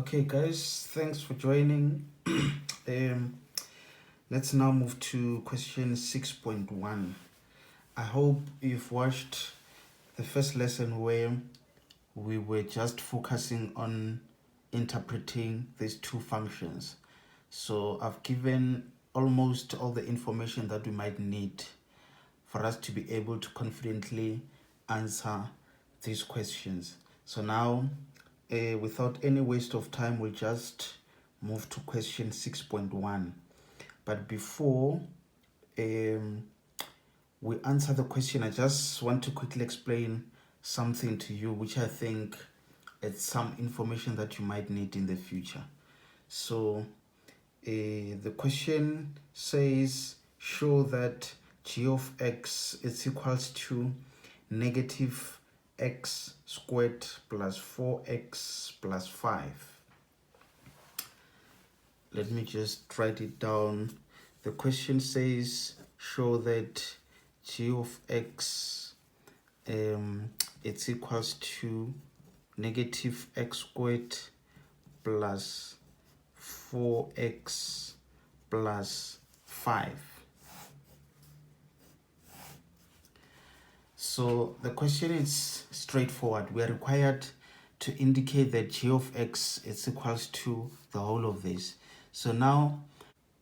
Okay, guys, thanks for joining. um, let's now move to question 6.1. I hope you've watched the first lesson where we were just focusing on interpreting these two functions. So I've given almost all the information that we might need for us to be able to confidently answer these questions. So now, without any waste of time, we'll just move to question 6.1. But before we answer the question, I just want to quickly explain something to you, which I think it's some information that you might need in the future. So the question says, show that g of x is equals to negative x squared plus 4x plus 5. Let me just write it down. The question says, show that g of x it's equals to negative x squared plus 4x plus 5. So the question is straightforward. We are required to indicate that g of x is equals to the whole of this. So now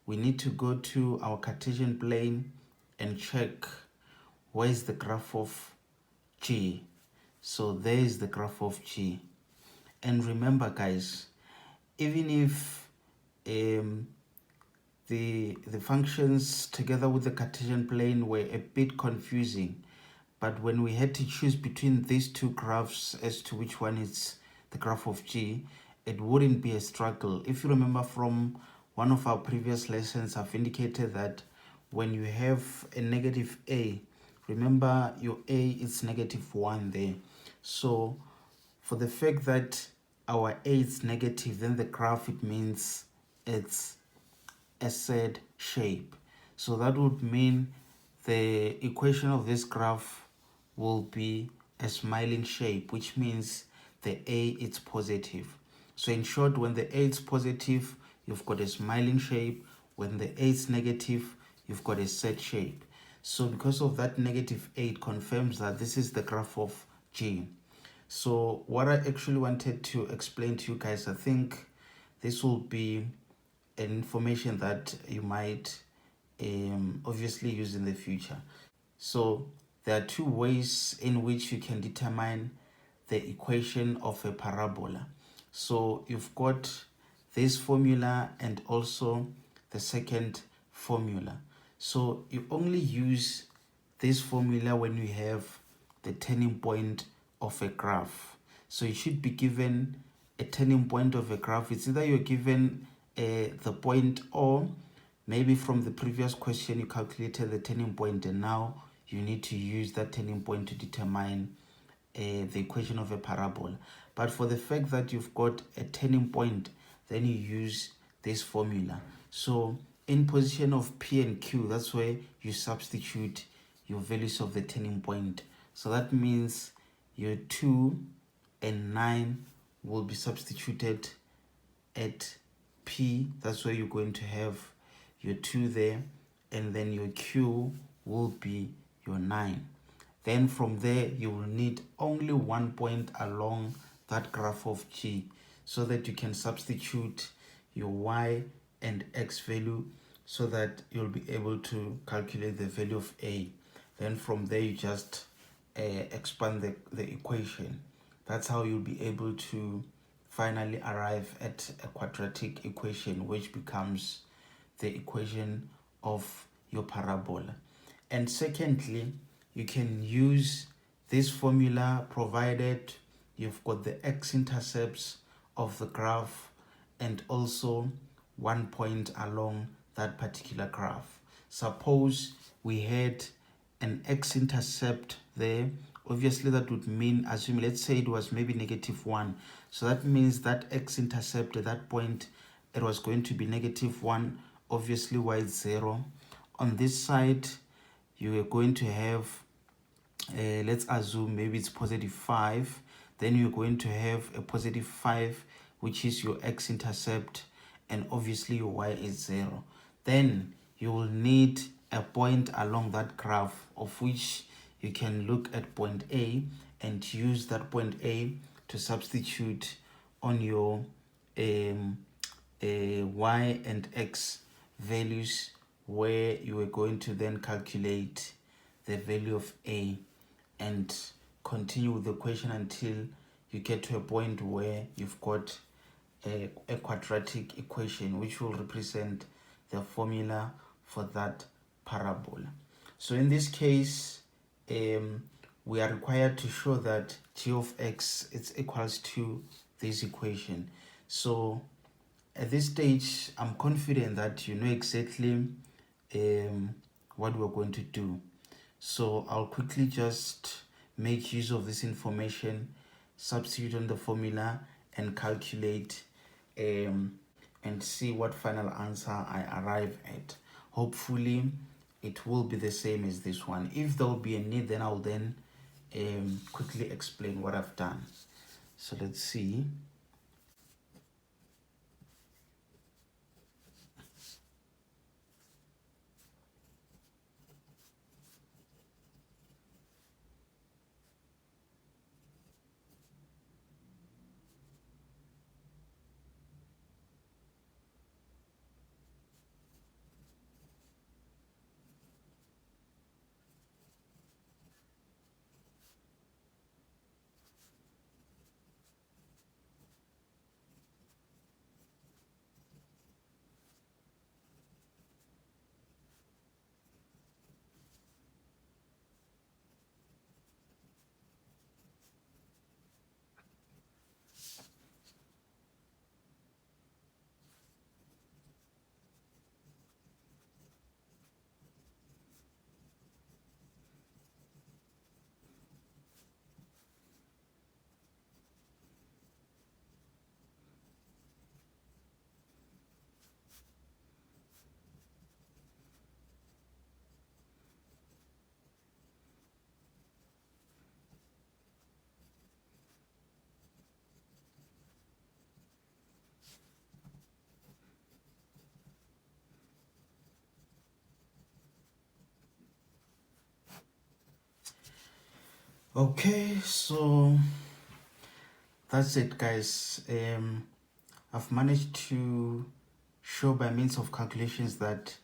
we need to go to our Cartesian plane and check where is the graph of g. So there is the graph of g. And remember, guys, even if the functions together with the Cartesian plane were a bit confusing, but when we had to choose between these two graphs as to which one is the graph of g, it wouldn't be a struggle. If you remember from one of our previous lessons, I've indicated that when you have a negative a, remember your a is negative 1 there. So for the fact that our a is negative, then the graph, it means it's a Z shape. So that would mean the equation of this graph will be a smiling shape, which means the a is positive. So in short, when the a is positive, you've got a smiling shape. When the a is negative, you've got a Z shape. So because of that negative a, it confirms that this is the graph of g. So what I actually wanted to explain to you guys, I think this will be an information that you might obviously use in the future. So there are two ways in which you can determine the equation of a parabola. So you've got this formula and also the second formula. So you only use this formula when you have the turning point of a graph. So you should be given a turning point of a graph. It's either you're given the point, or maybe from the previous question you calculated the turning point and now you need to use that turning point to determine the equation of a parabola. But for the fact that you've got a turning point, then you use this formula. So in position of P and Q, that's where you substitute your values of the turning point. So that means your 2 and 9 will be substituted at P. That's where you're going to have your 2 there, and then your Q will be your 9. Then from there, you will need only 1 point along that graph of G so that you can substitute your Y and X value so that you'll be able to calculate the value of A. Then from there, you just expand the equation. That's how you'll be able to finally arrive at a quadratic equation, which becomes the equation of your parabola. And secondly, you can use this formula provided you've got the x-intercepts of the graph and also 1 point along that particular graph. Suppose we had an x-intercept there. Obviously that would mean, assume, let's say it was maybe -1. So that means that x-intercept at that point, it was going to be -1. Obviously y is 0. On this side, you are going to have, let's assume maybe it's +5. Then you're going to have a +5 which is your x-intercept, and obviously your y is 0. Then you will need a point along that graph, of which you can look at point A and use that point A to substitute on your y and x values, where you are going to then calculate the value of A and continue with the equation until you get to a point where you've got a quadratic equation which will represent the formula for that parabola. So in this case, we are required to show that g of x is equals to this equation. So at this stage, I'm confident that you know exactly what we're going to do. So I'll quickly just make use of this information, substitute on the formula, and calculate and see what final answer I arrive at. Hopefully it will be the same as this one. If there will be a need, then I'll then quickly explain what I've done. So let's see. Okay, so that's it, guys. I've managed to show by means of calculations that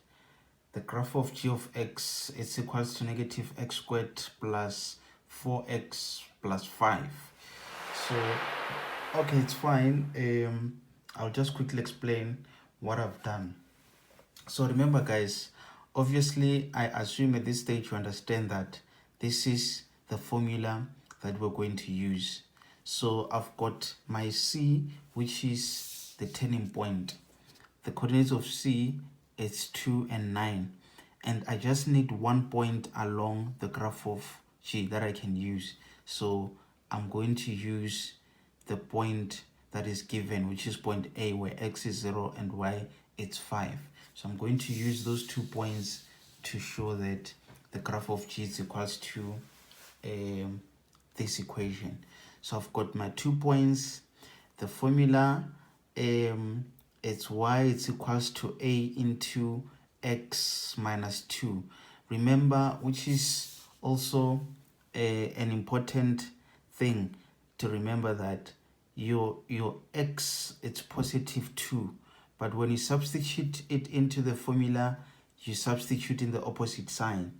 the graph of g of x is equals to negative x squared plus 4x plus 5. So, okay, it's fine. I'll just quickly explain what I've done. So remember, guys, obviously I assume at this stage you understand that this is the formula that we're going to use. So I've got my C, which is the turning point. The coordinates of C is 2 and 9. And I just need one point along the graph of G that I can use. So I'm going to use the point that is given, which is point A, where x is 0 and y is 5. So I'm going to use those 2 points to show that the graph of G is equals to this equation. So I've got my 2 points. The formula, it's y is equals to a into x minus 2. Remember, which is also an important thing to remember, that your x, it's positive 2. But when you substitute it into the formula, you substitute in the opposite sign.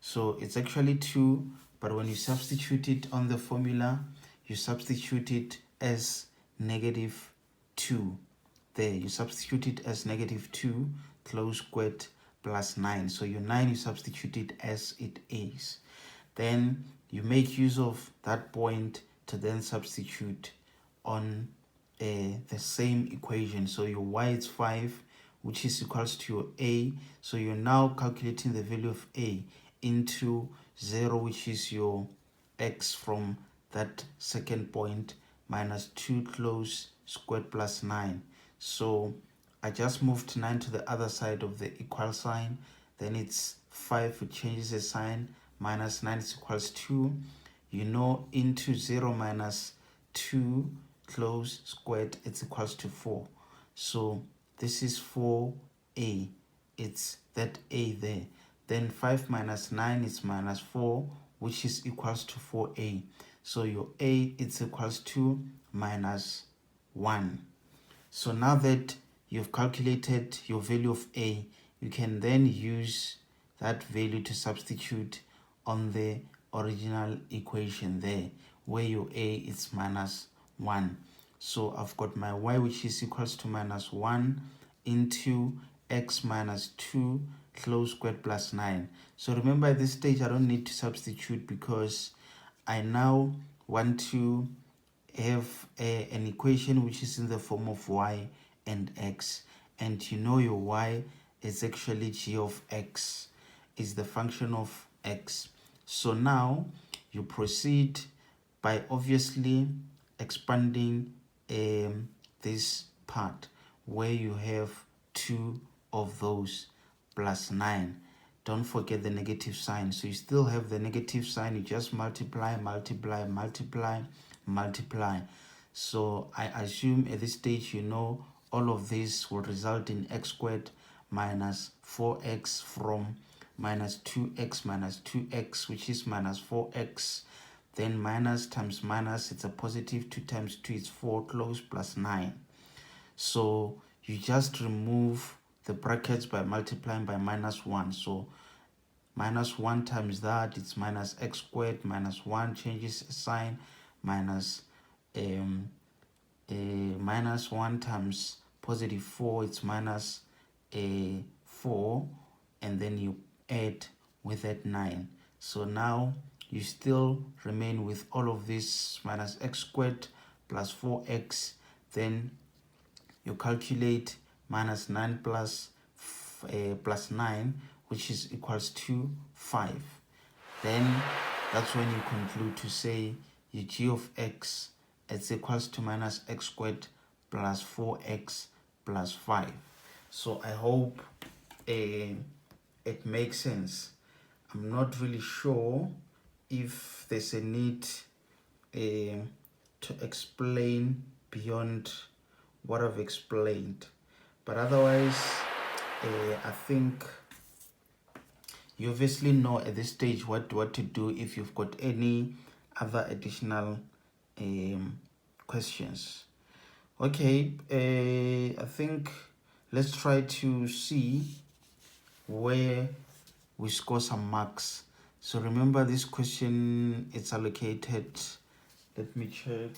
So it's actually 2, but when you substitute it on the formula, you substitute it as negative 2. There, you substitute it as negative 2, close squared, plus 9. So your 9, you substitute it as it is. Then you make use of that point to then substitute on the same equation. So your y is 5, which is equals to your a. So you're now calculating the value of a into 0, which is your x from that second point, minus 2 close squared plus 9. So I just moved 9 to the other side of the equal sign. Then it's 5, which changes the sign, minus 9 is equals 2. You know, into 0 minus 2 close squared, it's equals to 4. So this is 4a, it's that a there. Then 5 minus 9 is minus 4, which is equals to 4a. So your a is equals to minus 1. So now that you've calculated your value of a, you can then use that value to substitute on the original equation there, where your a is minus 1. So I've got my y, which is equals to minus 1 into x minus 2 close squared plus 9. So remember, at this stage I don't need to substitute because I now want to have an equation which is in the form of y and x, and you know your y is actually g of x, is the function of x. So now you proceed by obviously expanding this part where you have 2 of those plus 9. Don't forget the negative sign. So you still have the negative sign. You just multiply, multiply, multiply, multiply. So I assume at this stage you know all of this will result in x squared minus 4x from minus 2x minus 2x, which is minus 4x. Then minus times minus, it's a positive. 2 times 2 is 4 close plus 9. So you just remove the brackets by multiplying by minus 1. So minus 1 times that, it's minus x squared minus 1 changes sign, minus minus 1 times positive 4, it's minus 4, and then you add with that 9. So now you still remain with all of this minus x squared plus 4x. Then you calculate minus 9 plus 9, which is equals to 5. Then that's when you conclude to say your g of x is equals to minus x squared plus 4x plus 5. So I hope it makes sense. I'm not really sure if there's a need to explain beyond what I've explained, but otherwise I think you obviously know at this stage what to do if you've got any other additional questions. Okay, I think let's try to see where we score some marks. So remember, this question, it's allocated, let me check.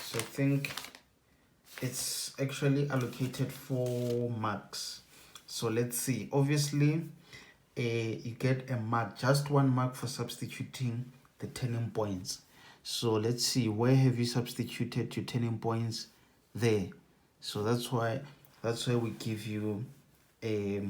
So I think it's actually allocated 4 marks. So let's see. Obviously, you get a mark, just 1 mark for substituting the turning points. So let's see, where have you substituted your turning points? There. So that's why we give you a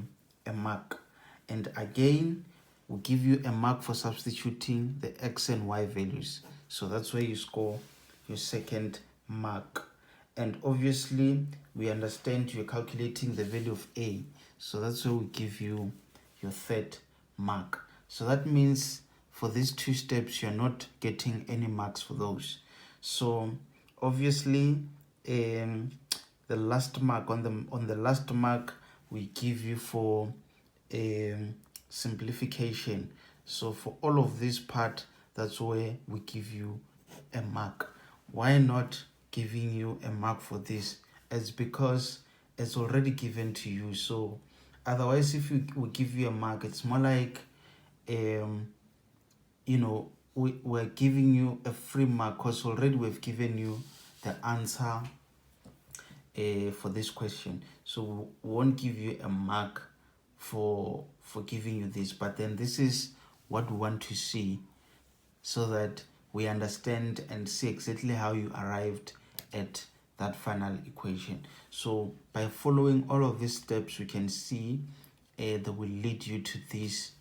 mark. And again, we give you a mark for substituting the x and y values. So that's where you score your second mark. And obviously, we understand you're calculating the value of a. So that's where we give you your third mark. So that means for these 2 steps, you're not getting any marks for those. So obviously, the last mark, on the last mark, we give you for simplification. So for all of this part, that's where we give you a mark. Why not giving you a mark for this? It's because it's already given to you. So otherwise, if we give you a mark, it's more like we're giving you a free mark because already we've given you the answer for this question. So we won't give you a mark for giving you this, but then this is what we want to see so that we understand and see exactly how you arrived at that final equation. So by following all of these steps, we can see that will lead you to this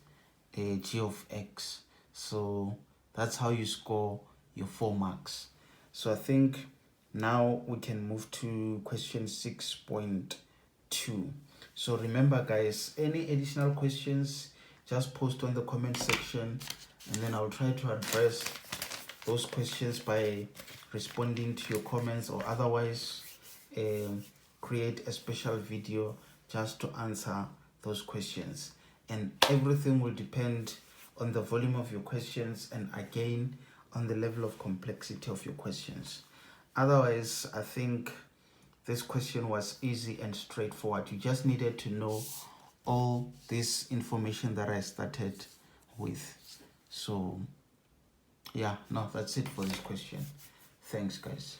g of x. So that's how you score your 4 marks. So I think now we can move to question 6.2. So remember, guys, any additional questions, just post on the comment section, and then I'll try to address those questions by responding to your comments, or otherwise create a special video just to answer those questions. And everything will depend on the volume of your questions, and again on the level of complexity of your questions. Otherwise, I think this question was easy and straightforward. You just needed to know all this information that I started with. So yeah, no, that's it for this question. Thanks, guys.